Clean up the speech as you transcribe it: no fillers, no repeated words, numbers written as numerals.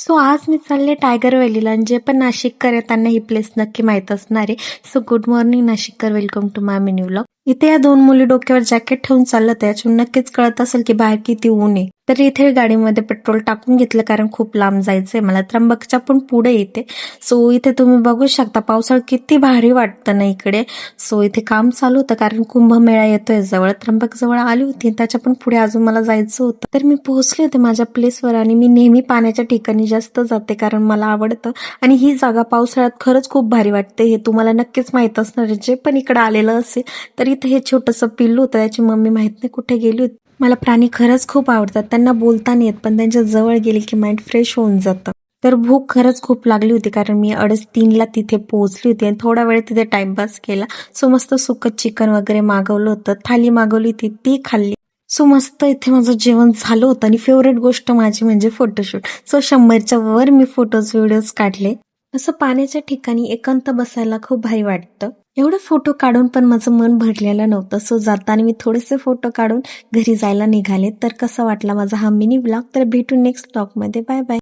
So आज मी चालले tiger व्हॅलीला आणि जे पण नाशिककर आहे त्यांना ही प्लेस नक्की माहित असणार आहे. सो गुड मॉर्निंग नाशिककर, welcome to my mini vlog. इथे या दोन मुली डोक्यावर जॅकेट ठेवून चालत आहे. याच्यातून नक्कीच कळत असेल की बाहेर किती ऊन आहे. तर इथे गाडीमध्ये पेट्रोल टाकून घेतलं कारण खूप लांब जायचंय मला. त्र्यंबकच्या पण पुढे येते. सो इथे तुम्ही बघू शकता पावसाळ्यात किती भारी वाटतं ना इकडे. सो इथे काम चालू होतं कारण कुंभमेळा येतोय जवळ. त्र्यंबक जवळ आली होती, त्याच्या पण पुढे अजून मला जायचं होतं. तर मी पोहोचले होते माझ्या प्लेसवर आणि मी नेहमी पाण्याच्या ठिकाणी जास्त जाते कारण मला आवडतं. आणि ही जागा पावसाळ्यात खरंच खूप भारी वाटते. हे तुम्हाला नक्कीच माहित असणार आहे जे पण इकडे आलेलं असेल. तर इथे हे छोटंसं पिल्लू होतं, त्याची मम्मी माहित नाही कुठे गेली होती. मला प्राणी खरंच खूप आवडतात. त्यांना बोलता नाही येत पण त्यांच्या जवळ गेले की माइंड फ्रेश होऊन जातं. तर भूक खरंच खूप लागली होती कारण मी 3:30ला तिथे पोहोचली होती आणि थोडा वेळ तिथे टाइमपास केला. सो मस्त सुकं चिकन वगैरे मागवलं होतं, थाली मागवली होती ती खाल्ली. सो मस्त इथे माझं जेवण झालं होतं आणि फेवरेट गोष्ट माझी म्हणजे फोटोशूट. सो 100च्या वर मी व्हिडिओज काढले. असं पाण्याच्या ठिकाणी एकांत बसायला खूप भारी वाटतं. एवढे फोटो काढून पण माझं मन भरलेलं नव्हतं. सो जाताना मी थोडेसे फोटो काढून घरी जायला निघाले. तर कसा वाटला माझा हा मिनी व्लॉग? तर भेटू नेक्स्ट व्लॉग मध्ये. Bye bye.